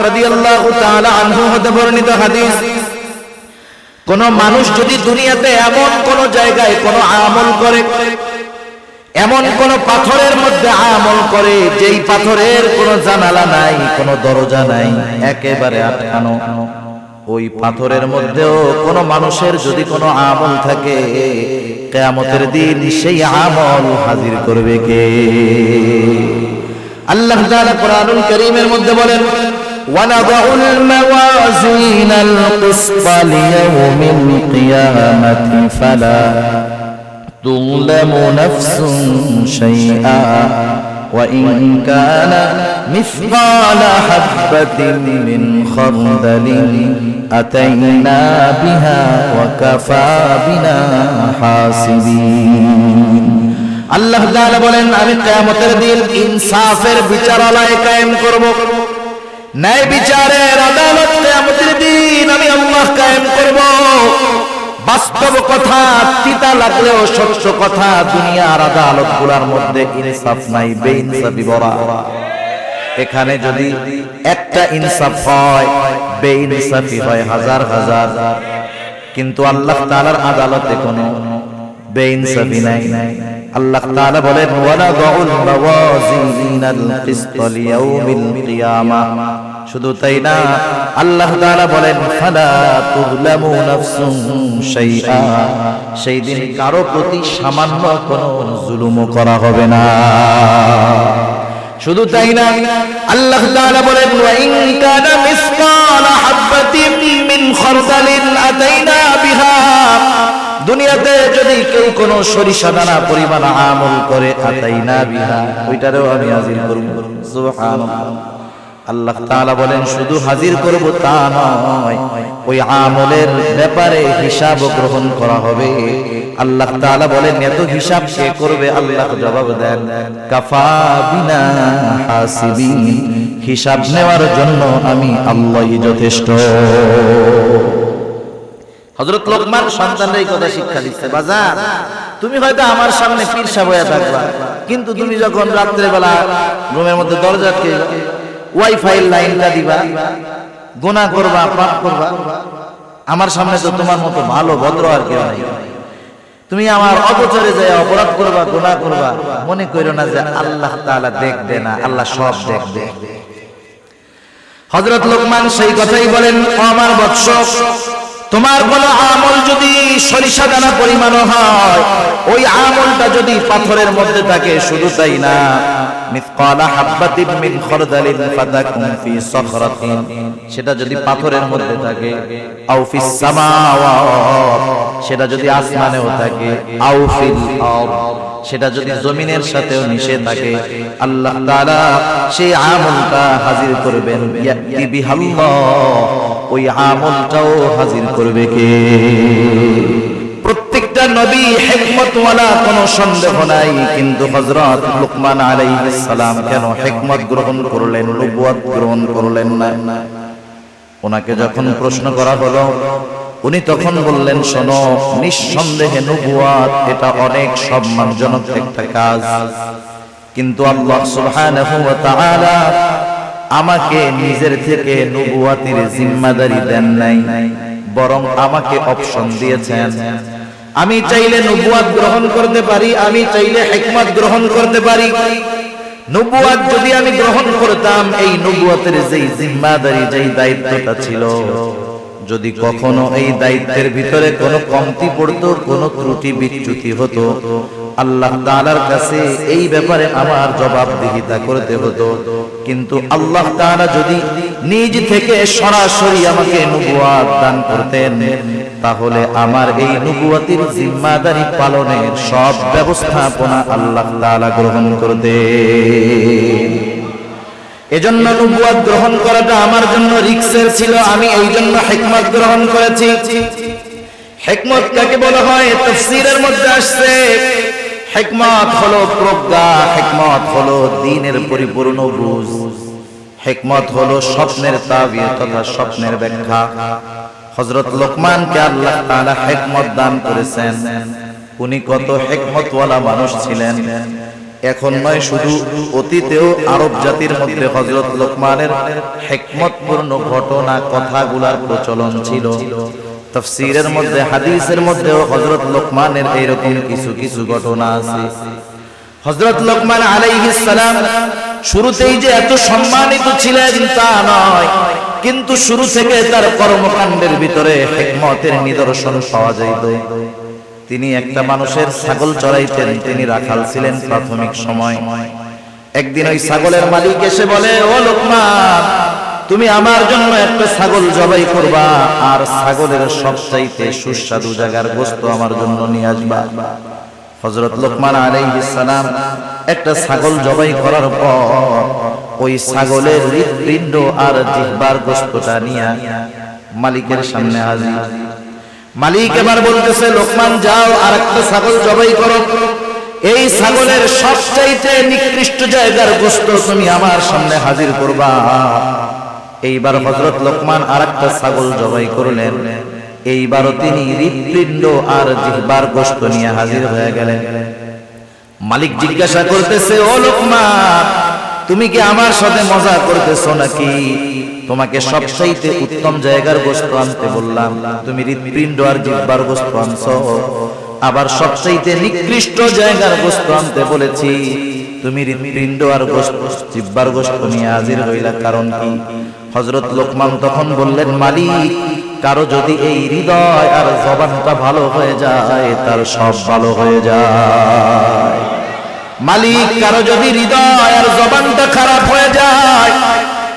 রাদিয়াল্লাহু তাআলা আনহু হতে বর্ণিত হাদিস, কোন মানুষ যদি দুনিয়াতে এমন কোন জায়গায় কোন আমল করে, এমন কোন পাথরের মধ্যে আমল করে যেই পাথরের কোন জানালা নাই, কোন দরজা নাই, একেবারে আটকানো, ওই পাথরের মধ্যেও কোন মানুষের যদি কোন আমল থাকে, কিয়ামতের দিন সেই আমল হাজির করবে কে? আল্লাহ তাআলা কোরআনুল কারীমের মধ্যে বলেন, ওয়ানাদাউল মাওয়াজিনাল কিসতা লিয়াউমিল কিয়ামাতি ফালা তুযলামু নাফসুন শাইআ ওয়া ইন কানা মিসকালা হাববাতিন মিন খারদালিন আতাইনা বিহা ওয়া কাফা বিনা হাসিবিন। আল্লাহ তাআলা বলেন, আমি কিয়ামতের দিন ইনসাফের বিচারালয় কায়েম করব, ন্যায় বিচারের আদালত কিয়ামতের দিন আমি আল্লাহ কায়েম করব। বাস্তব কথা, তিতা লাগলেও সত্য কথা, দুনিয়ার আদালতগুলোর মধ্যে ইনসাফ নাই, বেইনসাফি ভরা। এখানে যদি একটা ইনসাফ হয়, বেইনসাফি হয় হাজার হাজার, কিন্তু আল্লাহ তাআলার আদালতে কোনো বেইনসাফি নাই। আল্লাহ তাআলা বলেন, ওয়ানাদাউল মাওয়াজিনাল কিসতা লিয়াউমিল কিয়ামাহ। শুধু তাই না, আল্লাহ তাআলা বলেন, ফালা তুযলামু নাফসুন শাইআ। সেই দিন কারো প্রতি সামান্য কোনো জুলুম করা হবে না। শুধু তাই না, আল্লাহ তাআলা বলেন, ওয়া ইন কানা মিসকালা হাববাতিন মিন খারদালিন আতাইনা বিহা। দুনিয়াতে যদি কেউ কোন সরিষা দানা পরিমাণ আমল করে, আতাইনা বিহা, ওইটারও আমি হাজির করব। সুবহানাল্লাহ। আল্লাহ তাআলা বলেন, শুধু হাজির করব তা নয়, ওই আমলের ব্যাপারে হিসাব গ্রহণ করা হবে। আল্লাহ তাআলা বলেন, এত হিসাব কে করবে? আল্লাহ জবাব দেন, কাফা বিনা হাসিবিন। হিসাব নেওয়ার জন্য আমি আল্লাহই যথেষ্ট। হযরত লোকমান সন্তানদের এই কথা শিক্ষা দিচ্ছে, বাজার তুমি হয়তো আমার সামনে পীর সাহেব হয়ে থাকবা, কিন্তু তুমি যখন রাত্রে বেলা রুমের মধ্যে দরজা আটকে ওয়াইফাই লাইনটা দিবা, গুনাহ করবা, পাপ করবা, আমার সামনে তো তোমার মতো ভালো ভদ্র আর কেউ নাই। তুমি আমার অগোচরে যায় অপরাধ করবা, গুনাহ করবা, মনে কইরো না যে আল্লাহ তাআলা দেখবে না, আল্লাহ সব দেখবে। হযরত লোকমান সেই কথাই বলেন, আমার বৎস, তোমার কোন আমল যদি সরিষা দানা পরিমাণ হয়, ওই আমলটা যদি পাথরের মধ্যে থাকে, শুধু তাই না, মিসকালা হাববাতিন মিন খারদালিন ফাতাকুন ফি সাখরাতিন, সেটা যদি পাথরের মধ্যে থাকে, আও ফিস সামাওয়াত, সেটা যদি আসমানেও থাকে, আও ফিল আরদ, সেটা যদি জমিনের সাথেও মিশে থাকে, আল্লাহ তাআলা সেই আমলটা হাজির করবেন। ইয়াতি বিহাল্লাহ, ওই আমলটাও হাজির করবে কে? প্রত্যেকটা নবী হিকমতওয়ালা, কোনো সন্দেহ নাই, কিন্তু হযরত লুকমান আলাইহিস সালাম কেন হিকমত গ্রহণ করলেন, নবুয়ত গ্রহণ করলেন না? ওনাকে যখন প্রশ্ন করা হলো, উনি তখন বললেন, শোনো, নিঃসন্দেহে নবুয়ত এটা অনেক সম্মানজনক একটা কাজ, কিন্তু আল্লাহ সুবহানাহু ওয়া তাআলা আমাকে নিজের থেকে নবুয়তের জিম্মাদারি দেন নাই, বরং আমাকে অপশন দিয়েছেন। আমি চাইলে নবুয়ত গ্রহণ করতে পারি, আমি চাইলে হিকমত গ্রহণ করতে পারি। নবুয়ত যদি আমি গ্রহণ করতাম, এই নবুয়তের যেই জিম্মাদারি, যেই দায়িত্বটা ছিল, যদি কখনো এই দায়িত্বের ভিতরে কোনো কমতি পড়তো, কোনো ত্রুটি বিচ্যুতি হতো, আল্লাহ তাআলার কাছে এই ব্যাপারে আমার জবাবদিহিতা করতে হতো। কিন্তু আল্লাহ তাআলা যদি নিজ থেকে সরাসরি আমাকে নবুয়ত দান করতেন, তাহলে আমার এই নবুয়তের জিম্মাদারি পালনের সব ব্যবস্থাপনা আল্লাহ তাআলা গ্রহণ করতেন। এজন্য নবুয়ত গ্রহণ করাটা আমার জন্য রিস্কের ছিল, আমি এই জন্য হিকমত গ্রহণ করেছি। হিকমত কাকে বলা হয়? তাফসীরের মধ্যে আসছে, হিকমত হলো প্রজ্ঞা, হিকমত হলো দ্বীনের পরিপূর্ণ বুঝ, হিকমত হলো স্বপ্নের তাবির তথা স্বপ্নের ব্যাখ্যা। হযরত লোকমানকে আল্লাহ তাআলা হিকমত দান করেছেন। উনি কত হিকমতওয়ালা মানুষ ছিলেন। এখন নয়, শুধু অতীতেও আরব জাতির মধ্যে হযরত লোকমানের হিকমতপূর্ণ ঘটনা কথাগুলার প্রচলন ছিল। তাফসীরের মধ্যে হাদিসের মধ্যেও হযরত লোকমানের এইরকম কিছু কিছু ঘটনা আছে। হযরত লোকমান আলাইহিস সালাম শুরুতেই যে এত সম্মানিত ছিলেন তা নয়, কিন্তু শুরু থেকে তার কর্মকাণ্ডের ভিতরে হিকমতের নিদর্শন পাওয়া যাইত। তিনি একটা মানুষের ছাগল চড়াইতেন, তিনি রাখাল ছিলেন প্রাথমিক সময়। একদিন ওই ছাগলের মালিক এসে বলে, ও লোকমান, তুমি আমার জন্য একটা ছাগল জবাই করবা, আর ছাগলের সবচাইতে সুস্বাদু জায়গার গোশত আমার জন্য নিয়ে আসবা। হযরত লোকমান আলাইহিস সালাম একটা ছাগল জবাই করার পর ওই ছাগলের হৃৎপিণ্ড আর জিহ্বার গোশতটা নিয়ে মালিকের সামনে হাজির। মালিক এবার বলতেছে, লোকমান যাও আর একটা ছাগল জবাই করো, এই ছাগলের সবচাইতে নিকৃষ্ট জায়গার গোশত তুমি আমার সামনে হাজির করবা। এইবার হযরত লোকমান আর একটা ছাগল জবাই করলেন। এইবারও তিনি হৃৎপিণ্ড আর জিহ্বার গোশত নিয়ে হাজির হয়ে গেলেন। মালিক জিজ্ঞাসা করতেছে, ও লোকমান, তুমি কি আমার সাথে মজা করতেছো নাকি? তোমাকে সবচাইতে উত্তম জায়গার গোশত আনতে বললাম, তুমি হৃৎপিণ্ড আর জিহ্বার গোশত আনছো। আবার সবচাইতে নিকৃষ্ট জায়গার গোশত আনতে বলেছি, তুমি হৃৎপিণ্ড আর জিহ্বার গোশত নিয়ে হাজির হইলা, কারণ কি? হযরত লোকমান তখন বললেন, মালিক, কারো যদি এই হৃদয় আর জবানটা ভালো হয়ে যায়, তার সব ভালো হয়ে যায়। মালিক, কারো যদি হৃদয় আর জবানটা খারাপ হয়ে যায়,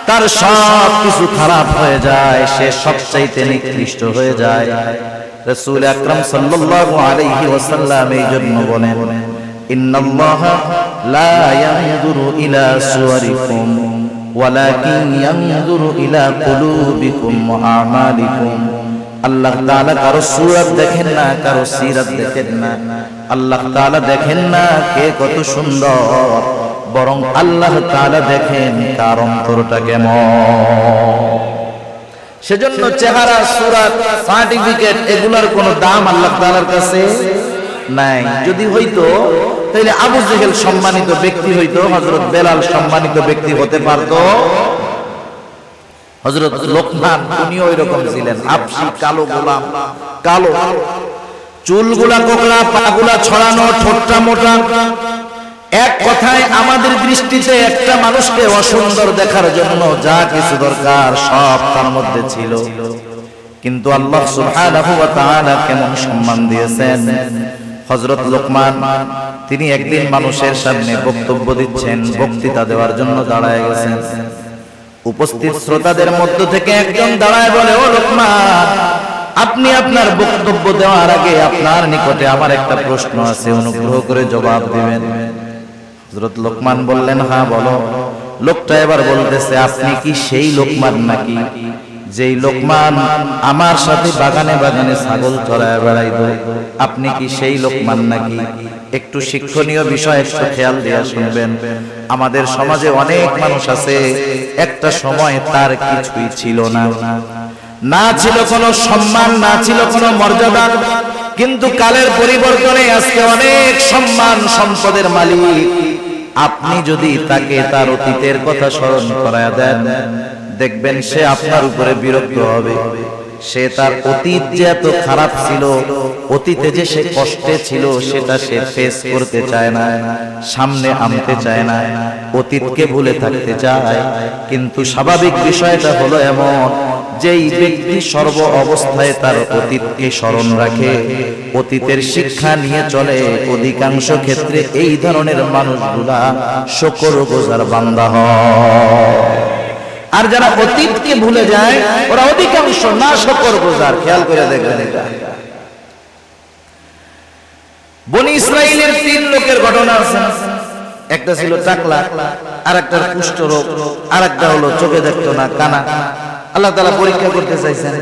তার সব কিছু খারাপ হয়ে যায়, সে সবচাইতে নিকৃষ্ট হয়ে যায়। রাসূল আকরাম সাল্লাল্লাহু আলাইহি ওয়াসাল্লাম এই জন্য বলেন, ইন্নাল্লাহা লা ইয়ানজুরু ইলা সুওয়ারিকুম ওয়ালাকিন ইয়ানজুরু ইলা কুলুবিকুম ওয়া আমালিকুম। আল্লাহ তাআলা কারো সূরত দেখেন না, কারো সিরাত দেখেন না। আল্লাহ তাআলা দেখেন না কে কত সুন্দর, বরং আল্লাহ তাআলা দেখেন কার অন্তরটা কেমন। সেজন্য চেহারা, সূরত, সার্টিফিকেট এগুলোর কোনো দাম আল্লাহ তাআলার কাছে নাই। যদি হইতো তাহলে আবু জেহেল সম্মানিত ব্যক্তি হইতো, হযরত বেলাল সম্মানিত ব্যক্তি হতে পারত। হযরত লোকমান উনিও এরকম ছিলেন, আবশি কালো গোলাম, কালো চুলগুলা কোকড়া, পাগুলা ছড়ানো, ঠোঁটটা মোটা। এক কথায় আমাদের দৃষ্টিতে একটা মানুষকে অসুন্দর দেখার জন্য যা কিছু দরকার সব তার মধ্যে ছিল, কিন্তু আল্লাহ সুবহানাহু ওয়া তাআলা কেমন সম্মান দিয়েছেন। হযরত লোকমান তিনি একদিন মানুষের সামনে বক্তব্য দিচ্ছেন, বক্তৃতা দেওয়ার জন্য দাঁড়ায় গেছেন। উপস্থিত শ্রোতাদের মধ্য থেকে একজন দাঁড়ায় বলে, ও লোকমান, আপনি আপনার বক্তব্য দেওয়ার আগে আপনার নিকটে আমার একটা প্রশ্ন আছে, অনুগ্রহ করে জবাব দিবেন। হযরত লোকমান বললেন, হ্যাঁ বলো। লোকটা এবার বলতেছে, আপনি কি সেই লোকমান নাকি যেই লোকমান আমার সাথে বাগানে বাগানে ছাগল চড়ায় বেড়াইতো? আপনি কি সেই লোকমান নাকি? একটু শিক্ষণীয় বিষয় একটু খেয়াল দিয়ে শুনবেন। আমাদের সমাজে অনেক মানুষ আছে, একটা সময় তার কিছুই ছিল না, না ছিল কোনো সম্মান, না ছিল কোনো মর্যাদা, কিন্তু কালের পরিবর্তনে আজকে অনেক সম্মান সম্পদের মালিক। আপনি যদি তাকে তার অতীতের কথা স্মরণ করায় দেন, দেখবেন সে আপনার উপরে বিরক্ত হবে। সে তার অতীত যে এত খারাপ ছিল, অতীতে যে সে কষ্টে ছিল, সেটা সে ফেস করতে চায় না, সামনে আনতে চায় না, অতীতকে ভুলে থাকতে চায়। কিন্তু স্বাভাবিক বিষয়টা হলো এমন, যেই ব্যক্তি সর্ব অবস্থায় তার অতীতকে স্মরণ রাখে, অতীতের শিক্ষা নিয়ে চলে, অধিকাংশ ক্ষেত্রে এই ধরনের মানুষগুলা শুকরগুজার বান্দা হয়। আর যারা অতীতকে ভুলে যায়, ওরা অধিকাংশ না শুকরগুজার। খেয়াল করে দেখবেন, এটা বনি ইসরাইলের 3 লোকের ঘটনা আছে। একটা ছিল টাকলা, আরেকটার কুষ্ঠ রোগ, আরেকটা হলো চোখে দেখতো না, কানা। আল্লাহ তাআলা পরীক্ষা করতে চাইছেন।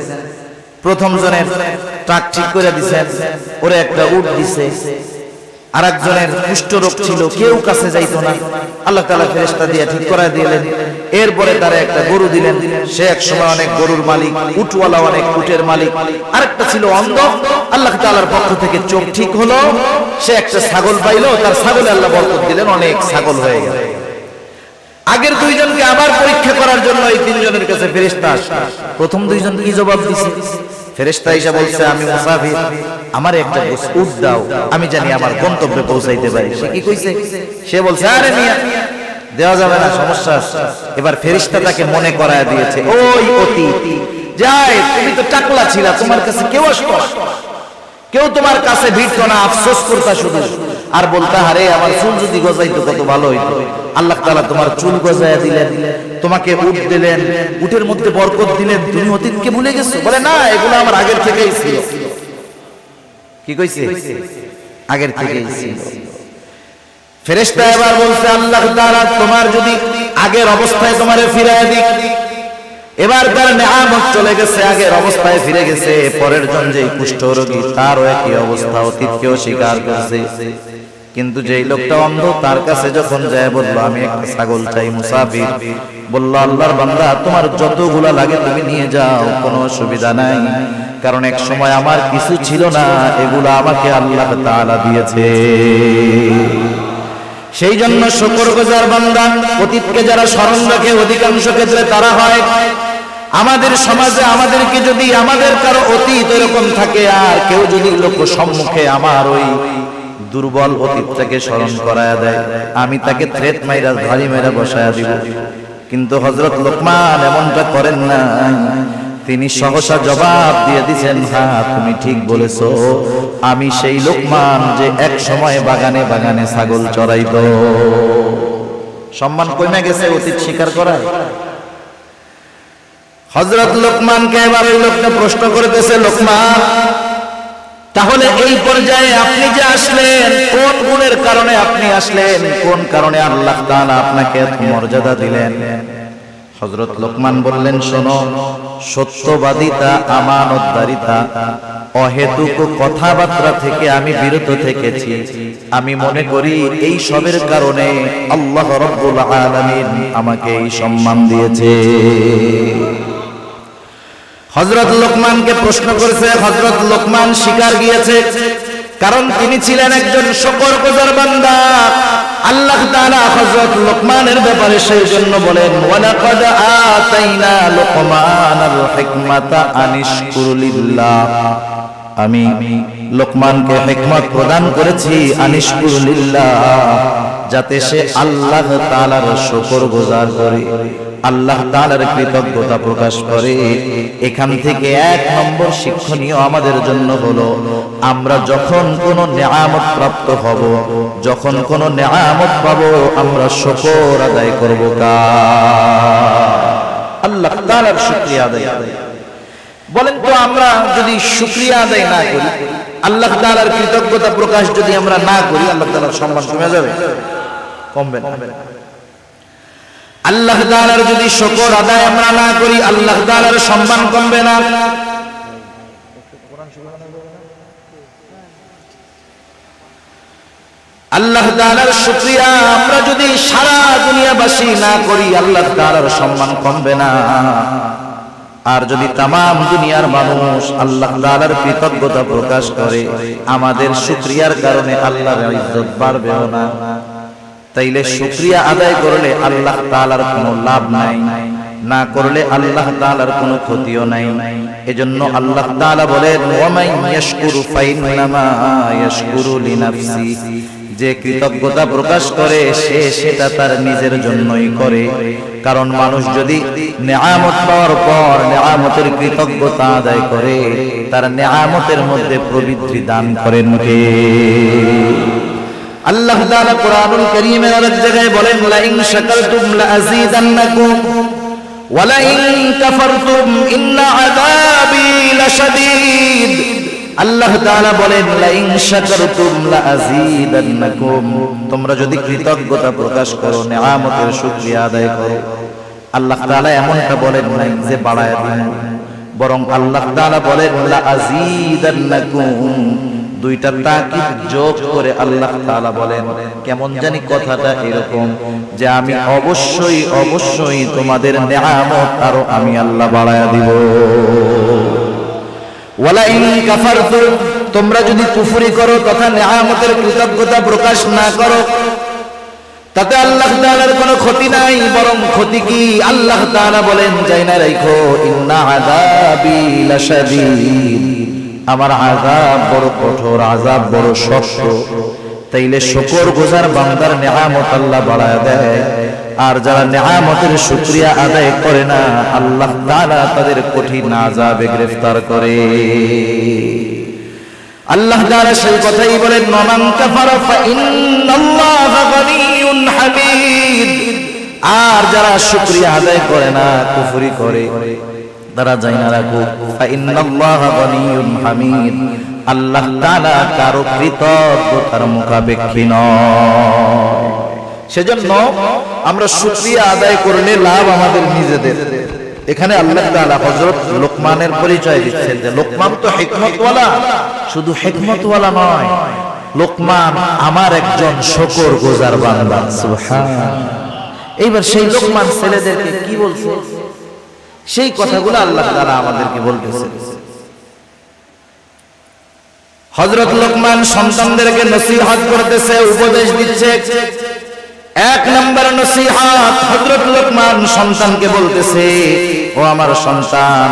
প্রথম জনের ট্রাক ঠিক করে দিয়েছেন, ওরে একটা উট দিছে। আরেকজনের কুষ্ঠরোগ ছিল, কেউ কাছে যাইতো না, আল্লাহ তাআলা ফেরেশতা দিয়ে ঠিক করায় দিলেন। এরপরে তারা একটা গরু দিলেন, সে একসময় অনেক গরুর মালিক, উটওয়ালা অনেক উটের মালিক। আরেকটা ছিল অন্ধ, আল্লাহ তাআলার পক্ষ থেকে চোখ ঠিক হলো, সে একটা ছাগল পাইলো, তার ছাগলে আল্লাহ বরকত দিলেন, অনেক ছাগল হয়ে গেল। আগের দুইজনকে আবার পরীক্ষা করার জন্য এই তিনজনের কাছে ফেরেশতা আসলো। প্রথম দুইজন কি জবাব দিছে? ফেরেশতা এসে বলছে, আমি মুসাফির, আমার একটা উট দাও, আমি জানি আমার গন্তব্যে পৌঁছাইতে পারি। সে কি কইছে? সে বলছে, আরে মিয়া দেওয়া যাবে না, সমস্যা আছে। এবার ফেরেশতা তাকে মনে করায় দিয়েছে, ওই অতীত যায়, তুমি তো টাকলা ছিলা, তোমার কাছে কেউ আসতো না, কেউ তোমার কাছে ভিড়তো না, আফসোস করতা শুধু, আর বলতা, আরে আমার চুল যদি গজাইতো কত ভালো হইতো। আল্লাহ তাআলা তোমার চুল গজায়া দিলেন, তোমাকে উট দিলেন, উটের মধ্যে বরকত দিলেন, তুমি অতীতকে ভুলে গেছো? বলে, না, এগুলো আমার আগের থেকেই ছিল। কি কইছে? আগের থেকেই ছিল। ফেরেশতা এবার বলছে, আল্লাহ তাআলা তোমার যদি আগের অবস্থায় তোমারে ফিরায় দিক, এবার তার নেয়ামত চলে গেছে, আগের অবস্থায় ফিরে গেছে। পরের জন যে কুষ্ঠরোগী, তারও একই অবস্থা, অতীতকেও স্বীকার করছে। কিন্তু যেই লোকটা অন্ধ, তার কাছে যখন যায় বললো, আমি একটা ছাগল চাই, মুসাফির বলল, আল্লাহর বান্দা, তোমার যতগুলা লাগে তুমি নিয়ে যাও, কোনো অসুবিধা নাই, কারণ এক সময় আমার কিছু ছিল না, এগুলা আমাকে আল্লাহ তাআলা দিয়েছে। সেই জন্য শুকরগুজার বান্দা, অতীতকে যারা স্মরণ রাখে, অধিকাংশ ক্ষেত্রে তারা হয়। আমাদের সমাজে আমাদেরকে যদি আমাদের কারো অতীত এরকম থাকে, আর কেউ যদি লোক সম্মুখে আমার ওই দুর্বল অতীতটাকে স্মরণ করায় দেয়, আমি তাকে থ্রেট মাইরা, ধারি মাইরা বসায়া দিব। কিন্তু হযরত লোকমান এমনটা করেন না, তিনি সহসা জবাব দিয়ে দিয়েছেন, হ্যাঁ তুমি ঠিক বলেছো, আমি সেই লোকমান যে এক সময় বাগানে বাগানে ছাগল চড়াইতো। সম্মান কমে গেছে অতীত স্বীকার করায়। হযরত লোকমানকে এবার ওই লোকটা প্রশ্ন করতেছে, লোকমান, তাহলে এই পর্যায়ে আপনি যে আসলেন, কোন গুণের কারণে আপনি আসলেন, কোন কারণে আল্লাহ তাআলা আপনাকে এত মর্যাদা দিলেন? হযরত লোকমান বললেন, শোনো, সত্যবাদিতা, আমানতদারিতা, অহেতুক কথাবার্তা থেকে আমি বিরত থেকেছি। আমি মনে করি এই সবের কারণে আল্লাহ রাব্বুল আলামিন আমাকে এই সম্মান দিয়েছে। হযরত লোকমানকে প্রশ্ন করেছে, হযরত লোকমান স্বীকার গিয়েছে, কারণ তিনি ছিলেন একজন শুকরগুজার বান্দা। আল্লাহ তাআলা হযরত লোকমানের ব্যাপারে সেই জন্য বলেন, ওয়ালাকাদ আতাইনা লোকমানাল হিকমাতা আনিশকুর লিল্লাহ, আমি লোকমানকে হিকমত প্রদান করেছি, আনিশকুর লিল্লাহ, যাতে সে আল্লাহ তাআলার শুকরগুজার করে, আল্লাহ তাআলার কৃতজ্ঞতা প্রকাশ করে। এখান থেকে এক নম্বর শিক্ষণীয় আমাদের জন্য হলো, আমরা যখন কোনো নেয়ামত প্রাপ্ত হব, যখন কোনো নেয়ামত পাবো, আমরা শুকর আদায় করব, আল্লাহ তাআলার শুকরিয়া আদায়। বলেন তো, আমরা যদি শুকরিয়া আদায় না করি, আল্লাহ তাআলার কৃতজ্ঞতা প্রকাশ যদি আমরা না করি, আল্লাহ তাআলার সম্মান কমে যাবে? কমবে না। আল্লাহ তাআলার যদি শুকর আদায় আমরা না করি, আল্লাহ তাআলার সম্মান কমবে না। আল্লাহ তাআলার শুকরিয়া আমরা যদি সারা দুনিয়াবাসী না করি, আল্লাহ তাআলার সম্মান কমবে না। আর যদি তামাম দুনিয়ার মানুষ আল্লাহ তাআলার কৃতজ্ঞতা প্রকাশ করে, আমাদের শুকরিয়ার কারণে আল্লাহর ইজ্জত বাড়বেও না। তাইলে শুকরিয়া আদায় করলে আল্লাহ তাআলার কোনো লাভ নাই, না করলে আল্লাহ তাআলার কোনো ক্ষতিও নাই। এজন্য আল্লাহ তাআলা বলেন, ওয়া মান ইয়াশকুরু ফাইন্নামা ইয়াশকুরু লিনাফসি, যে কৃতজ্ঞতা প্রকাশ করে সে সেটা তার নিজের জন্যই করে। কারণ মানুষ যদি নেয়ামত পাওয়ার পর নেয়ামতের কৃতজ্ঞতা আদায় করে, তার নেয়ামতের মধ্যে প্রবৃদ্ধি দান করেন কে? আল্লাহ তাআলা কুরআনুল কারীমের আরেক জায়গায় বলেন, লা ইন শাকারতুম লা আযীদান্নাকুম ওয়া লা ইন কাফারতুম ইন্না আযাবী লাশাদীদ। আল্লাহ তাআলা বলেন, লা ইন শাকারতুম লা আযীদান্নাকুম, তোমরা যদি কৃতজ্ঞতা প্রকাশ করো, নেয়ামতের শুকরিয়া আদায় করো, আল্লাহ তাআলা এমনটা বলেন নাই যে বাড়ায়া দিন, বরং আল্লাহ তাআলা বলেন, লা আযীদান্নাকুম, দুইটা তাকিদ যোগ করে আল্লাহ তাআলা বলেন, কেমন জানি কথাটা এরকম যে আমি অবশ্যই অবশ্যই তোমাদের নেয়ামত আরো আমি আল্লাহ বাড়ায়া দিব। ওয়ালা ইন কাফারতুম, তোমরা যদি কুফরি করো তথা নেয়ামতের কৃতজ্ঞতা প্রকাশ না করো, তাতে আল্লাহ তাআলার কোনো ক্ষতি নাই, বরং ক্ষতি কি? আল্লাহ তাআলা বলেন, যাই না রাখো, ইন্না আযাবি লাশাদীদ, আমার আযাব বড় কঠোর, আযাব বড় শক্ত। তাইলে শুকরগুজার বান্দার নেয়ামত আল্লাহ বাড়ায় দেয়, আর যারা নেয়ামতের শুকরিয়া আদায় করে না, আল্লাহ তাআলা তাদের কঠিন আযাবে গ্রেফতার করে। আল্লাহ তাআলা সেই কথাই বলেন, মান কাফারা ফা ইন্নাল্লাহা গনিয়্যুন হামিদ, আর যারা শুকরিয়া আদায় করে না, কুফরি করে, তারা জানা রাখো, ফা ইন্নাল্লাহা গনিয়্যুন হামিদ, আল্লাহ তাআলা কারো কৃতজ্ঞতার মুখাপেক্ষী নয়। সেজন্য আমরা শুকরিয়া আদায় করলে লাভ আমাদের নিজেদের। এখানে আল্লাহ তাআলা হযরত লোকমানের পরিচয় দিচ্ছেন যে লোকমান তো হিকমতওয়ালা, শুধু হিকমতওয়ালা নয়, লোকমান আমার একজন শুকরগুজার বান্দা। সুবহানাল্লাহ। এইবার সেই লোকমান ছেলেদেরকে কি বলছে, সেই কথাগুলো আল্লাহ তাআলা আমাদেরকে বলতেছে। হযরত লোকমান সন্তানদেরকে নসিহত করতেছে, উপদেশ দিচ্ছে। এক নম্বর নসিহত, হযরত লোকমান সন্তানকে বলতেছে, ও আমার সন্তান,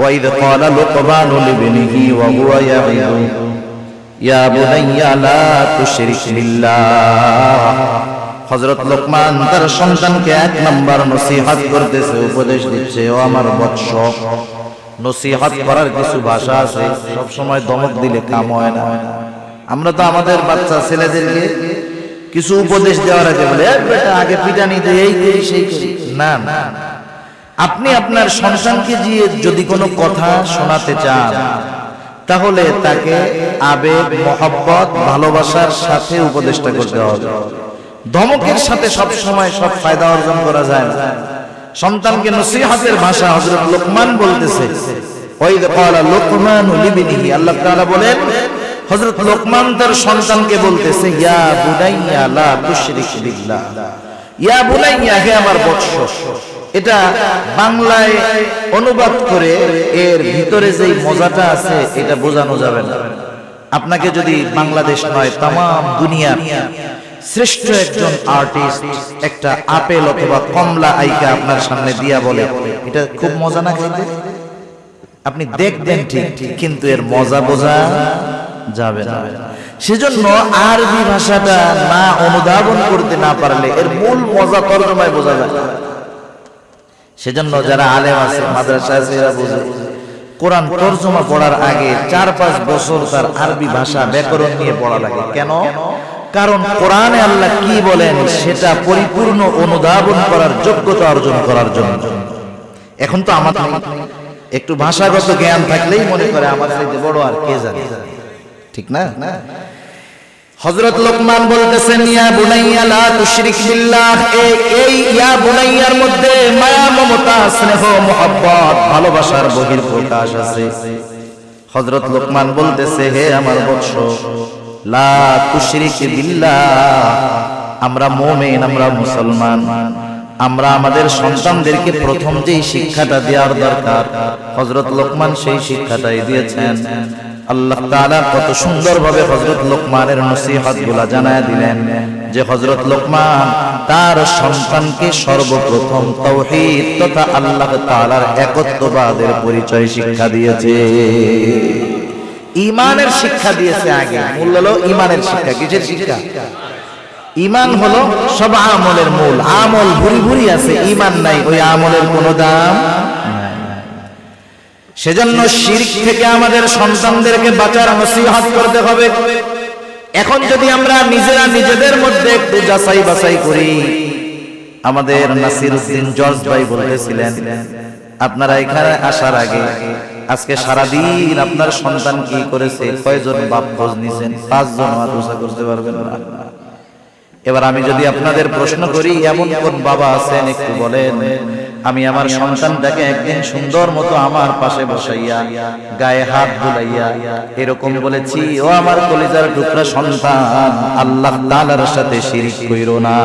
ওয়াইদ ক্বালা লুকমানু লিবনিহি ওয়া হুয়া ইয়াইদু ইয়া বুনাইয়া লা তুশরিক বিল্লাহ। হযরত লোকমান তার সন্তানকে এক নম্বর নসিহত করতেছে, উপদেশ দিচ্ছে, ও আমার বৎস। নসিহত করার কিছু ভাষা আছে, সব সময় দমক দিলে কাম হয় না। আমরা তো আমাদের বাচ্চা ছেলেদেরকে কিছু উপদেশ দেওয়ার আগে বলে, বেটা আগে পিটানি দে, এই করি সেই করি। না না, আপনি আপনার সন্তানকে যদি কোনো কথা শোনাতে চান, তাহলে তাকে আবেগ, মহব্বত, ভালোবাসার সাথে উপদেশটা করতে হবে। ধমকের সাথে সব সময় সব ফায়দা অর্জন করা যায় না। সন্তানকে নসিহতের ভাষা হযরত লোকমান বলতেছে, ওয়াইদ ক্বালা লুকমানু লিবনিহি, আল্লাহ তাআলা বলেন হযরত লোকমান তার সন্তানকে বলতেছে, ইয়া বুনাইয়া লা তুশরিক বিল্লাহ, ইয়া বুনাইয়া, হে আমার বৎস। এটা বাংলায় অনুবাদ করে এর ভিতরে যেই মজাটা আছে এটা বোঝানো যাবে না। আপনাকে যদি বাংলাদেশ নয় তামাম দুনিয়ার শ্রেষ্ঠ একজন আর্টিস্ট একটা আপেল অথবা কমলা আইকা আপনার সামনে দিয়া বলে, এটা খুব মজা না খাইতে, আপনি দেখবেন ঠিক, কিন্তু এর মজা বোঝা যাবে না। সেজন্য আরবি ভাষাটা না অনুধাবন করতে না পারলে এর মূল মজা তর্জমায় বোঝা যায়। সেজন্য যারা আলেম আছে, মাদ্রাসা আছে, এরা বোঝে কোরআন তর্জমা পড়ার আগে 4-5 বছর তার আরবি ভাষা ব্যাকরণ নিয়ে পড়া লাগে। কেন? কারণ কোরআনে আল্লাহ কি বলেন সেটা পরিপূর্ণ অনুধাবন করার যোগ্যতা অর্জন করার জন্য। এখন তো আমাদের একটু ভাষাগত জ্ঞান থাকলেই মনে করে আমার চাইতে বড় আর কে জানে, ঠিক না? হযরত লোকমান বলতেছেন, ইয়া বুনাইয়া লা তুশরিক বিল্লাহ, এই ইয়া বুনাইয়ার মধ্যে মায়া, মমতা, স্নেহ, মহব্বত, ভালোবাসার বহিঃপ্রকাশ আছে। হযরত লোকমান বলতেছে, হে আমার বৎস, লা তুশরিক বিল্লাহ, আমরা মুমিন, আমরা মুসলমান, আমরা আমাদের সন্তানদেরকে প্রথম যেই শিক্ষাটা দেওয়ার দরকার হযরত লোকমান সেই শিক্ষাটাই দিয়েছেন। আল্লাহ তাআলা কত সুন্দরভাবে হযরত লোকমানের নসিহতগুলো জানায় দিলেন যে হযরত লোকমান তার সন্তানকে সর্বপ্রথম তাওহীদ তথা আল্লাহ তাআলার একত্ববাদের পরিচয় শিক্ষা দিয়েছে, ঈমানের শিক্ষা দিয়েছে। আগে মূল হলো ঈমানের শিক্ষা। কিসের শিক্ষা? ঈমান হলো সব আমলের মূল। আমল ভুরি ভুরি আছে, ঈমান নাই, ওই আমলের কোনো দাম নাই। সেজন্য শিরক থেকে আমাদের সন্তানদেরকে বাঁচার নসিহত করতে হবে। এখন যদি আমরা নিজেরা নিজেদের মধ্যে একটু যাচাই বাছাই করি, আমাদের নাসিরউদ্দিন জর্জ ভাই বলেছিলেন, আপনারা এখানে আসার আগে আজকে সারাদিন আপনার সন্তান কি করেছে, কয়জন বাপ খোঁজ নিছেন? 5 জন আদুসা করতে পারবেন না। এবার আমি যদি আপনাদের প্রশ্ন করি, এমন কোন বাবা আছেন একটু বলেন আমি আমার সন্তানটাকে একদিন সুন্দর মতো আমার পাশে বসাইয়া গায়ে হাত বুলাইয়া এরকম বলেছি, ও আমার কলিজার টুকরা সন্তান, আল্লাহ তাআলার সাথে শিরক কইরো না।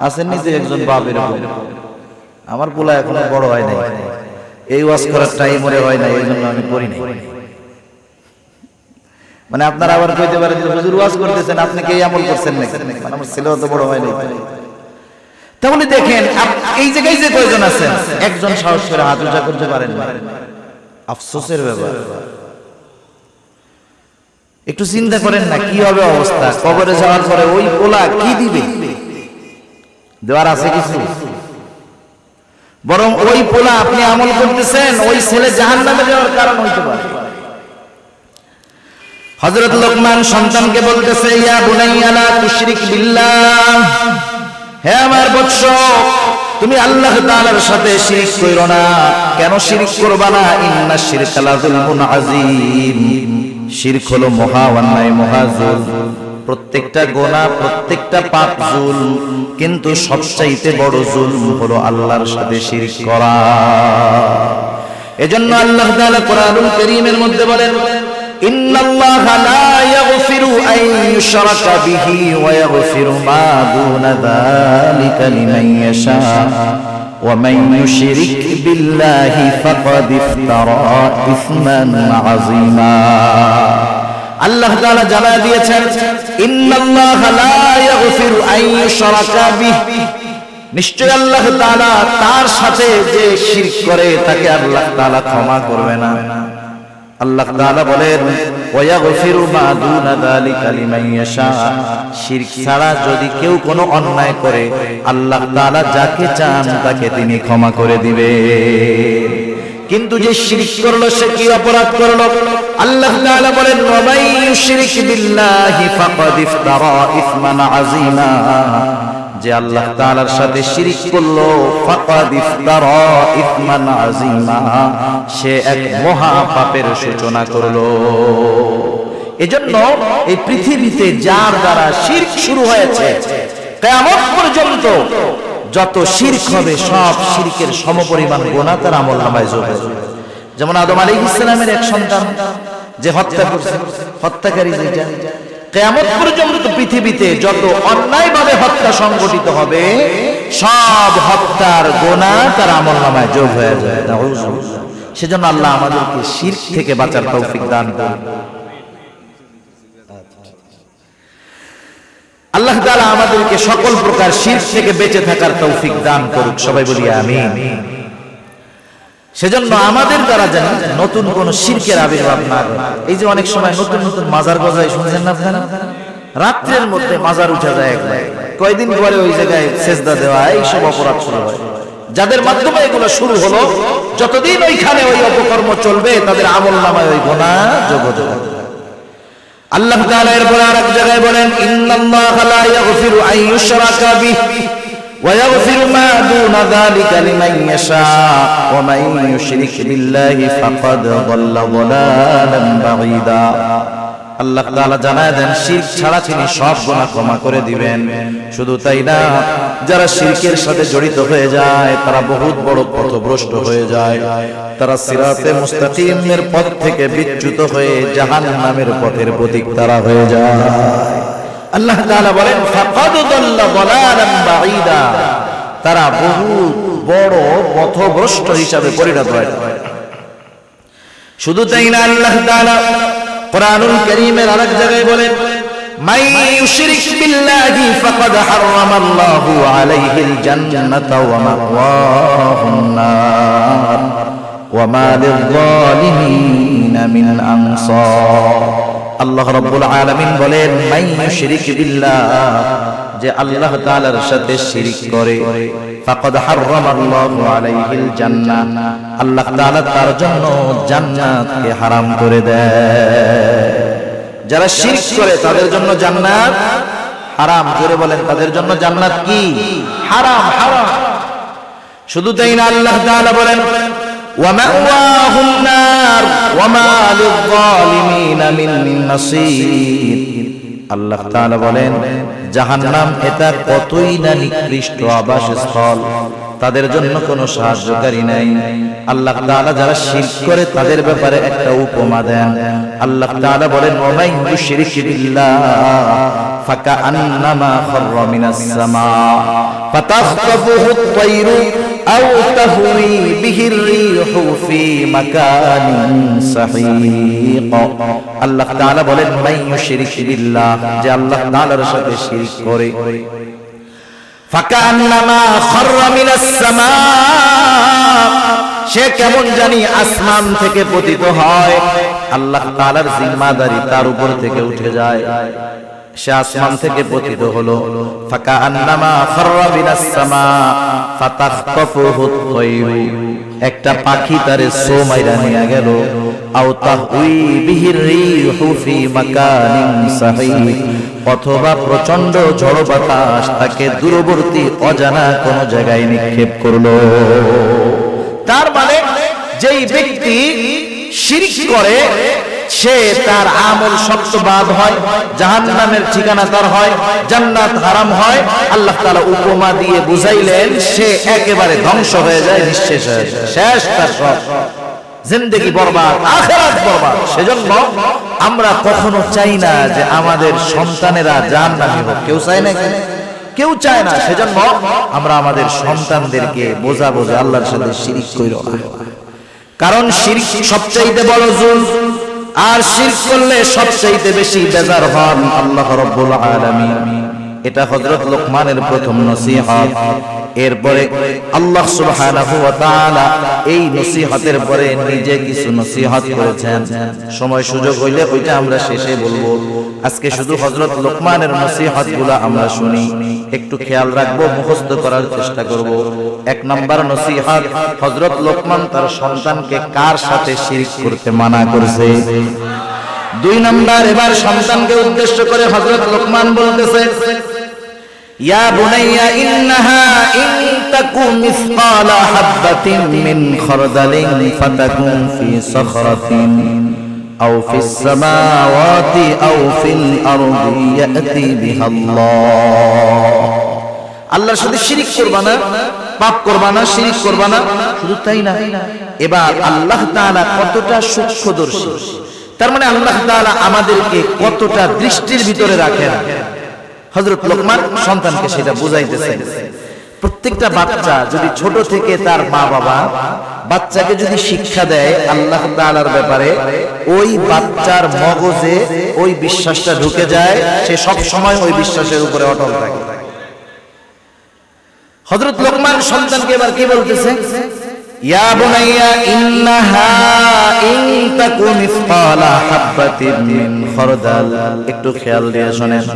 আসেননি যে একজন বাপ এরকম, আমার পোলা এখনো বড় হয় নাই, এই ওয়াজ করার টাইম ওরে হয় না, এই জন্য আমি করি নাই। মানে আপনারা আবার কইতে পারেন যে হুজুর ওয়াজ করতেছেন, আপনি কি এই আমল করছেন নাকি? মানে আমার ছেলেও তো বড় হয় নাই। তাহলে দেখেন এই জায়গায় যে কয়জন আছেন, একজন সাহস করে হাত উঁচা করতে পারেন না, আফসোসের ব্যাপার। একটু চিন্তা করেন না কি হবে অবস্থা, কবরে যাওয়ার পরে ওই পোলা কি দিবে? দেওয়ার আছে কিছু? বরং ওই পোলা আপনি আমল করতেছেন, ওই ছেলে জাহান্নামে যাওয়ার কারণ হইতে পারে। হযরত লোকমান সন্তানকে বলতেছে, ইয়া বুনাইয়া লা তুশরিক বিল্লাহ, হে আমার বৎস, তুমি আল্লাহ তাআলার সাথে শিরক কইরো না। কেন শিরক করবা না? ইন্না শিরকা লাযুলমুন আযীম, শিরক হলো মহা অন্যায়, মহা জুলম। প্রত্যেকটা গুনাহ, প্রত্যেকটা পাপ জুলম, কিন্তু সবচাইতে বড় জুলম হলো আল্লাহর সাথে শিরক করা। এজন্য আল্লাহ তাআলা কোরআনুল কারীমের মধ্যে বলেন, ইন্নাল্লাহা লা ইয়াগফিরু আন ইউশরাকা বিহি ওয়া ইয়াগফিরু মা দুনা যালিকা লিমান ইয়াশা ওয়া মান ইউশরিক বিল্লাহি ফাকাদ ইফতারা ইসমান আযীমা। আল্লাহ তাআলা জানায় দিয়েছেন, ইন্নাল্লাহা লা ইয়াগফিরু আন ইউশরাকা বিহি, নিশ্চয় আল্লাহ তাআলা তার সাথে যে শিরক করে তাকে আল্লাহ তাআলা ক্ষমা করবে না। আল্লাহ তাআলা বলেন, ওয়া ইয়াগফিরু মা দুনা যালিকা লিমান ইয়াশা, শিরক ছাড়া যদি কেউ কোনো অন্যায় করে আল্লাহ তাআলা যাকে চান তাকে তিনি ক্ষমা করে দিবে। কিন্তু যে শিরক করলো সে কি অপরাধ করলো? আল্লাহ তাআলা বলেন, ওয়া মান ইউশরিক বিল্লাহি ফাকাদ ইফতারা ইসমান আযীমা, যে আল্লাহ তাআলার সাথে শিরক করলো, ফাকাদ ইফতারা ইসমান আযীমা, সে এক মহা পাপের সূচনা করলো। এজন্য এই পৃথিবীতে যার দ্বারা শিরক শুরু হয়েছে, কিয়ামত পর্যন্ত যত শিরক হবে সব শিরকের সমপরিমাণ গুনাহ তার আমলনামায় যোগ হবে। যেমন আদম আলাইহিস সালামের এক সন্তান যে হত্যা করছে, হত্যাকারী যেটা, কিয়ামত পর্যন্ত পৃথিবীতে যত অন্যায়ভাবে হত্যা সংঘটিত হবে সব হত্যার গুনাহ তার আমলনামায় যোগ হয়ে যায়। সেজন্য আল্লাহ আমাদেরকে শিরক থেকে বাঁচার তৌফিক দান করুন। আল্লাহ তাআলা আমাদেরকে সকল প্রকার শিরক থেকে বেঁচে থাকার তৌফিক দান করুক, সবাই বলি আমিন। সেজন্য আমাদের দ্বারা যেন নতুন কোন শিরকের আবির্ভাব না হয়। এই যে অনেক সময় নতুন নতুন মাজার গজায়, শুনছেন না আপনারা? রাত্রের মধ্যে মাজার উঠে যায় একবার, কয়দিন পরে ওই জায়গায় সেজদা দেওয়া, এইসব অপরাধ শুরু হয়। যাদের মাধ্যমে এগুলো শুরু হলো, যতদিন ওইখানে ওই অপকর্ম চলবে তাদের আমলনামায় ওই গুনাহ যোগ হতে থাকবে। আল্লাহ তাআলা এরপরে আরেক জায়গায় বলেন, ইন্নাল্লাহা লা ইয়াগফিরু আন ইউশরাকা বিহি ওয়া ইয়াগফিরু মা দুনা যালিকা লিমান ইয়াশা ওয়া মান ইউশরিক বিল্লাহি ফাকাদ দাল্লা দালালান বাঈদা। আল্লাহ তাআলা জানায় দেন, শিরক ছাড়া তিনি সব গুনাহ ক্ষমা করে দিবেন। শুধু তাই না, যারা শিরকের সাথে জড়িত হয়ে যায় তারা বহুত বড় পথভ্রষ্ট হয়ে যায়, তারা সিরাতে মুস্তাকিমের পথ থেকে বিচ্যুত হয়ে জাহান্নামের পথের পথিক তারা হয়ে যায়। আল্লাহ তাআলা বলেন, ফাকাদ দাল্লা দালালান বাঈদা, তারা বহুত বড় পথভ্রষ্ট হিসাবে পরিণত হয়। শুধু তাই না, আল্লাহ তাআলা কোরআনুল কারীমের আরেক জায়গায় বলেন, মান ইউশরিক বিল্লাহি ফাকাদ হারামাল্লাহু আলাইহিল জান্নাতা ওয়া মাওয়াহুন নার ওয়া মা লিয-যালিমিনা মিন আনসার। আল্লাহ রাব্বুল আলামিন বলেন, মান ইউশরিক বিল্লাহ, যে আল্লাহ তাআলার সাথে শিরক করে, ফাকাদ হারামাল্লাহু আলাইহিল জান্নাহ, আল্লাহ তাআলা তার জন্য জান্নাতকে হারাম করে দেয়। যারা শিরক করে তাদের জন্য জান্নাত হারাম। জোরে বলেন, তাদের জন্য জান্নাত কি? হারাম, হারাম। শুধু তাই না, আল্লাহ তাআলা বলেন, ওয়া মাওয়াহুন নার ওয়া মা লিয-যালিমিনা মিন নাসীর। আল্লাহ তাআলা বলেন জাহান্নাম এটা কতই না নিকৃষ্ট আবাসস্থল, তাদের জন্য কোনো সাহায্যকারী নাই। আল্লাহ তাআলা যারা শিরক করে তাদের ব্যাপারে একটা উপমা দেন। আল্লাহ তাআলা বলেন ওয়া মান ইউশরিক বিল্লাহ ফাকাআন্নামা খাররা মিনাস সামা ফাতাখতাফুহু আত-তায়রু আও তাহওয়ি বিহির রিহু ফি মাকানিন সাহিক। আল্লাহ তাআলা বলেন মান ইউশরিক বিল্লাহ, যে আল্লাহ তাআলার সাথে শিরক করে, ফাকান্নামা খাররা মিনাস সামা, সে কেমন জানি আসমান থেকে পতিত হয়, আল্লাহ তাআলার জিম্মাদারি তার উপর থেকে উঠে যায়, সে আসমান থেকে পতিত হলো। ফাকান্নামা খাররা মিনাস সামা ফাতাখতাফুহু আত-তায়রু, একটা পাখি তারে সো মাইরা নিয়ে গেল, আও তাহউই বিহির রিহু ফি মাকানিন সাহিক, অথবা প্রচন্ড ঝড় বাতাস তাকে দূরবর্তী অজানা কোন জায়গায় নিক্ষেপ করলো। তার মানে যেই ব্যক্তি শিরক করে সে তার আমল শক্তবাদ হয়, জাহান্নামের ঠিকানা তার হয়, জান্নাত হারাম হয়। আল্লাহ তাআলা উপমা দিয়ে বুঝাইলেন সে একেবারে ধ্বংস হয়ে যায়, নিঃশেষ হয়ে যায়, শেষ তার সব, জিন্দেগি বরবাদ, আখিরাত বরবাদ। সেজন্য আমরা কখনো চাই না যে আমাদের সন্তানেরা জাহান্নামী হোক, কেউ চায় না, কেউ চায় না। সেজন্য আমরা আমাদের সন্তানদেরকে বোঝাবো যে আল্লাহর সাথে শিরক কইরো না, কারণ শিরক সবচাইতে বড় জুলম, আর শিরক করলে সবচাইতে বেশি বেজার হন আল্লাহ রাব্বুল আলামিন। এটা হযরত লোকমানের প্রথম নসিহত। এরপরে আল্লাহ সুবহানাহু ওয়া তাআলা এই নসিহতের পরে নিজে কিছু নসিহত করেছেন। সময় সুযোগ হইলে ওইটা আমরা শেষে বলবো। আজকে শুধু হযরত লোকমানের নসিহতগুলো আমরা শুনি, একটু খেয়াল রাখবো, মুখস্থ করার চেষ্টা করব। এক নাম্বার নসিহত, হযরত লোকমান তার সন্তানকে কার সাথে শিরক করতে মানা করেছে। দুই নাম্বার, এবার সন্তানকে উদ্দেশ্য করে হযরত লোকমান বলতেছে ইয়া বুনাইয়া ইন্নাহা ইন তাকু মিসকালা হাববাতিন মিন খারদালিন ফাতাকুন ফি সাখরাতিন আও ফিস সামাওয়াতি আও ফিল আরদি ইয়াতি বিহাল্লাহ। আল্লাহর সাথে শিরক করবা না, পাপ করবা না, শিরক করবা না। শুধু তাই না, এবার আল্লাহ তাআলা কতটা সূক্ষ্মদর্শী, তার মানে আল্লাহ তাআলা আমাদেরকে কতটা দৃষ্টির ভিতরে রাখেন। হযরত লোকমান সন্তানকে সেটা বুঝাইতেছেন। প্রত্যেকটা বাচ্চা যদি ছোট থেকে তার মা বাবা বাচ্চাকে যদি শিক্ষা দেয় আল্লাহ তাআলার ব্যাপারে, ওই বাচ্চার মগজে ওই বিশ্বাসটা ঢুকে যায়, সে সব সময় ওই বিশ্বাসের উপরে অটল থাকে। হযরত লোকমান সন্তানকে এবার কি বলতেছে, ইয়া বুনাইয়া ইন্নাহা ইন তাকু মিসকালা হাববাতিন মিন খারদাল। একটু খেয়াল দিয়ে শুনেন।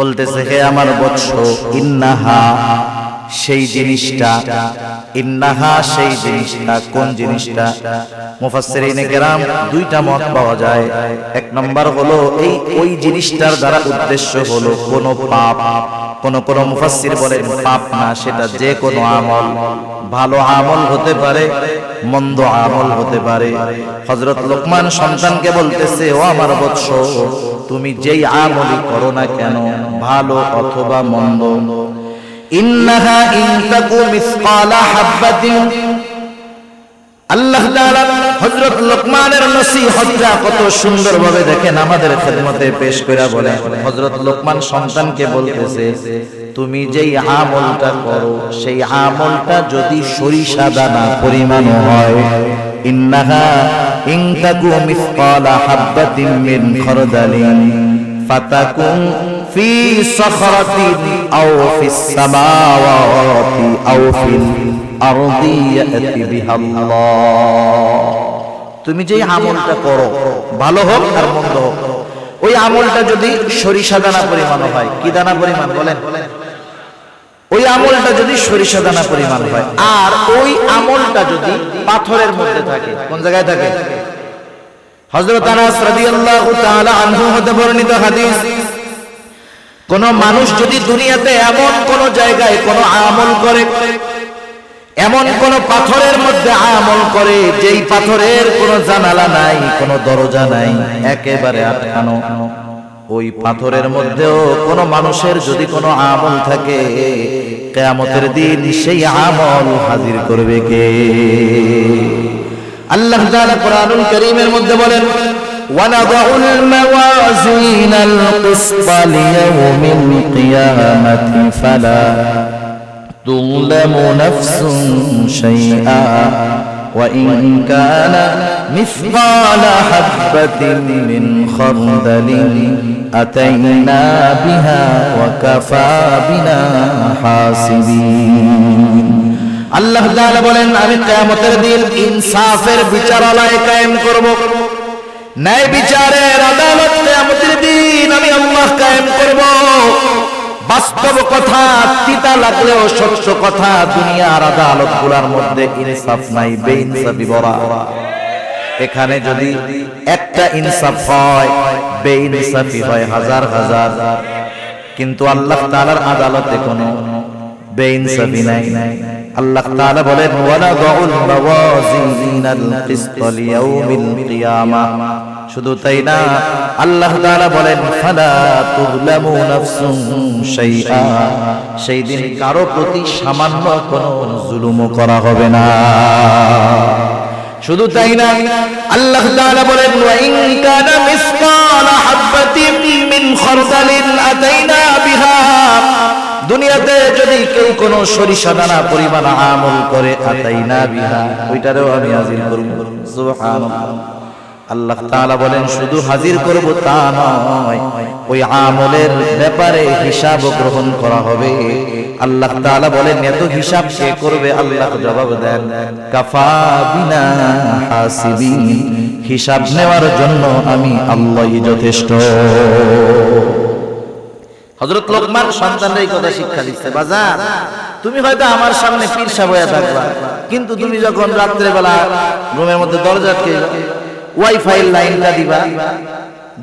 বলতেছে হে আমার বৎস, ইন্নাহা সেই জিনিসটা, ইন্নাহা সেই জিনিসটা, কোন জিনিসটা? মুফাসসিরিনে কেরাম দুইটা মত পাওয়া যায়। এক নম্বর হলো এই ওই জিনিসটার দ্বারা উদ্দেশ্য হলো কোনো পাপ। কোন কোন মুফাসসির বলেন পাপ না, সেটা যে কোনো আমল, ভালো আমল হতে পারে, মন্দ আমল হতে পারে। হযরত লোকমান সন্তানকে বলতেছে ও আমার বৎস, তুমি যেই আমলই করো না কেন, ভালো অথবা মন্দ, ইন্নাহা ইন তাকু মিসকালা হাববাতিন। আল্লাহ তাআলা হযরত লোকমানের নসিহতটা কত সুন্দরভাবে দেখেন আমাদের খেদমতে পেশ কইরা বলে। হযরত লোকমান সন্তানকে বলতেছে তুমি যেই আমলটা করো সেই আমলটা যদি সরিষা দানা পরিমাণ হয়, ইন্নাহা ইন তাকু মিসকালা হাববাতিন মিন খারদালিন ফাতাকুন ফি সাখরাতিন আও ফিস সামাওয়াতি আও ফিল আরদি ইয়াতি বিহাল্লাহ। তুমি যেই আমলটা করো, ভালো হোক আর মন্দ হোক, ওই আমলটা যদি সরিষা দানা পরিমাণ হয়, কি দানা পরিমাণ বলেন? ওই আমলটা যদি সরিষা দানা পরিমাণ হয়, আর ওই আমলটা যদি পাথরের মধ্যে থাকে, কোন জায়গায় থাকে? হযরত আনাস রাদিয়াল্লাহু তাআলা আনহু হতে বর্ণিত হাদিস, কোন মানুষ যদি দুনিয়াতে এমন কোন জায়গায় কোন আমল করে, এমন কোন পাথরের মধ্যে আমল করে যেই পাথরের কোন জানালা নাই, কোন দরজা নাই, একেবারে আটকানো, ওই পাথরের মধ্যেও কোন মানুষের যদি কোনো আমল থাকে, কিয়ামতের দিন সেই আমল হাজির করবে কে? আল্লাহ তাআলা কোরআনুল কারীমের মধ্যে বলেন, ওয়ানাদাউল মাওয়াজিনাল কিসতা লিয়াউমিল কিয়ামাতি ফালা তুযলামু নাফসুন শাইআ ওয়া ইন কানা মিসকালা হাববাতিন মিন খারদালিন আতাইনা বিহা ওয়া কাফা বিনা হাসিবিন। আল্লাহ তাআলা বলেন, আমি কিয়ামতের দিন ইনসাফের বিচারালয় কায়েম করব, ন্যায় বিচারের আদালত কিয়ামতের দিন আমি আল্লাহ কায়েম করব। বাস্তব কথা, তিতা লাগলেও সত্য কথা, দুনিয়ার আদালতগুলোর মধ্যে ইনসাফ নাই, বেইনসাফি ভরা। এখানে যদি একটা ইনসাফ হয়, বেইনসাফি হয় হাজার হাজার। কিন্তু আল্লাহ তাআলার আদালতে কোনো বেইনসাফি নাই। আল্লাহ তাআলা বলেন, ওয়ানাদাউল মাওয়াজিনাল কিসতা লিয়াউমিল কিয়ামাহ। শুধু তাই না, আল্লাহ তাআলা বলেন, ফালা তুযলামু নাফসুন শাইআ। সেই দিন কারো প্রতি সামান্য কোনো জুলুমও করা হবে না। শুধু তাই না, আল্লাহ তাআলা বলেন, ওয়া ইন কানা মিসকালা হাববাতিন মিন খারদালিন আতাইনা বিহা। দুনিয়াতে যদি কেউ কোনো সরিষা দানা পরিমাণ আমল করে, আতাইনা বিহা, ওইটারও আমি হাজির করব। সুবহানাল্লাহ। আল্লাহ তাআলা বলেন, শুধু হাজির করব তা নয়, ওই আমলের ব্যাপারে হিসাব গ্রহণ করা হবে। আল্লাহ তাআলা বলেন, এত হিসাব কে করবে? আল্লাহ জবাব দেন, কাফা বিনা হাসিবিন। হিসাব নেওয়ার জন্য আমি আল্লাহই যথেষ্ট। হযরত লোকমান সন্তানদের এই কথা শিক্ষা দিচ্ছে, বাজার তুমি হয়তো আমার সামনে পীর সাহেব হয়ে থাকবা, কিন্তু তুমি যখন রাত্রে বেলা রুমের মধ্যে দরজা আটকে ওয়াইফাই লাইনটা দিবা,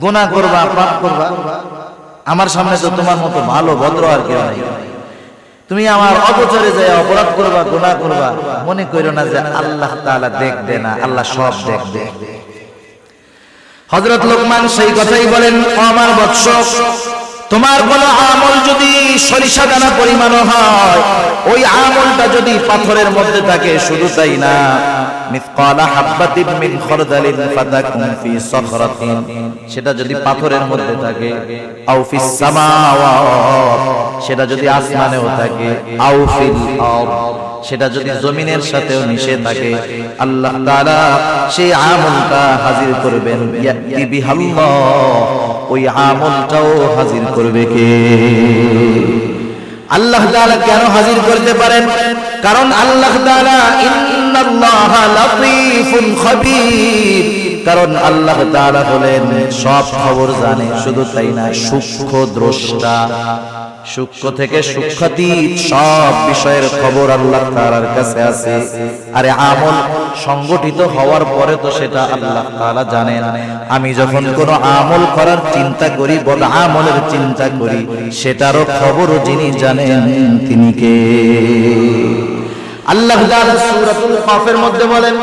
গুনাহ করবা, পাপ করবা, আমার সামনে তো তোমার মতো ভালো ভদ্র আর কেউ নাই। তুমি আমার অগোচরে যায় অপরাধ করবা, গুনাহ করবা, মনে কইরো না যে আল্লাহ তাআলা দেখবে না, আল্লাহ সব দেখবে। হযরত লোকমান সেই কথাই বলেন, আমার বৎস, তোমার কোন আমল যদি সরিষা দানা পরিমাণ হয়, ওই আমলটা যদি পাথরের মধ্যে থাকে, শুধু তাই না, মিসকালা হাববাতিন মিন খারদালিন ফাতাকুন ফি সাখরাতিন, সেটা যদি পাথরের মধ্যে থাকে, আও ফিস সামাওয়াত, সেটা যদি আসমানেও থাকে, আও ফিল আরদ, সেটা যদি জমিনের সাথেও মিশে থাকে, আল্লাহ তাআলা সেই আমলটা হাজির করবেন। ইয়াতি বিহাল্লাহ, ওই আমলটাও হাজির করবে কে? আল্লাহ তাআলা কেন হাজির করতে পারেন? কারণ আল্লাহ তাআলা ইন্নাল্লাহা লাতীফুন খাবীর, কারণ আল্লাহ তাআলা হলেন সব খবর জানে। শুধু তাই না, সূক্ষ্ম দ্রষ্টা, সূক্ষ্ম থেকে সূক্ষ্মাতীত সব বিষয়ের খবর আল্লাহ তাআলার কাছে আছে। আরে আমল সংগঠিত হওয়ার পরে তো সেটা আল্লাহ তাআলা জানেন। আমি যখন কোনো আমল করার চিন্তা করি, বদ আমলের চিন্তা করি, সেটারও খবরও যিনি জানেন তিনি কে? আল্লাহ তাআলা সূরাতুল কাফের মধ্যে বলেন,